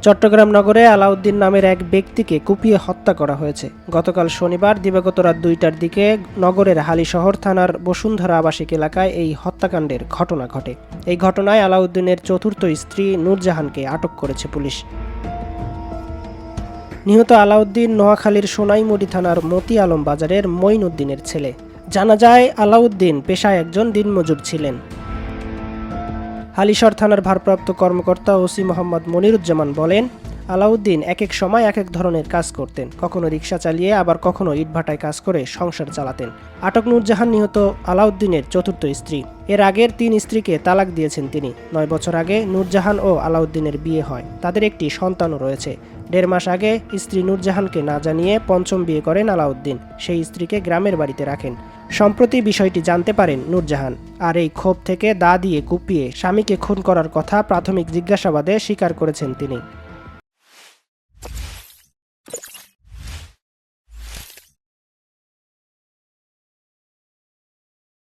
চট্টগ্রাম নগরে আলাউদ্দিন নামের এক ব্যক্তিকে কুপিয়ে হত্যা করা হয়েছে। গতকাল শনিবার দিবাগত রাত ২টার দিকে নগরের হালিশহর থানার বসুন্ধরা আবাসিক এলাকায় এই হত্যাকাণ্ডের ঘটনা ঘটে। এই ঘটনায় আলাউদ্দিনের চতুর্থ স্ত্রী নূরজাহানকে আটক করেছে পুলিশ। নিহত আলাউদ্দিন নোয়াখালীর সোনাইমুড়ি থানার মতি আলম বাজারের মঈন উদ্দিনের ছেলে। জানা যায় আলাউদ্দিন পেশায় একজন দিনমজুর ছিলেন। হালিশহর থানার ভারপ্রাপ্ত কর্মকর্তা ওসি মোহাম্মদ মনিরুজ্জামান বলেন, আলাউদ্দিন এক এক সময় এক এক ধরনের কাজ করতেন। কখনো রিকশা চালিয়ে, আবার কখনো ইটভাটায় কাজ করে সংসার চালাতেন। আটক নূরজাহান নিহত আলাউদ্দিনের চতুর্থ স্ত্রী। এর আগের ৩ স্ত্রীকে তালাক দিয়েছেন তিনি। ৯ বছর আগে নূরজাহান ও আলাউদ্দিনের বিয়ে হয়। তাদের একটি সন্তানও রয়েছে। ১.৫ মাস আগে স্ত্রী নূরজাহানকে না জানিয়ে পঞ্চম বিয়ে করেন আলাউদ্দিন। সেই স্ত্রীকে গ্রামের বাড়িতে রাখেন। সম্প্রতি বিষয়টি জানতে পারেন নূরজাহান, আর এই ক্ষোভ থেকে দা দিয়ে কুপিয়ে স্বামীকে খুন করার কথা প্রাথমিক জিজ্ঞাসাবাদে স্বীকার করেছেন তিনি।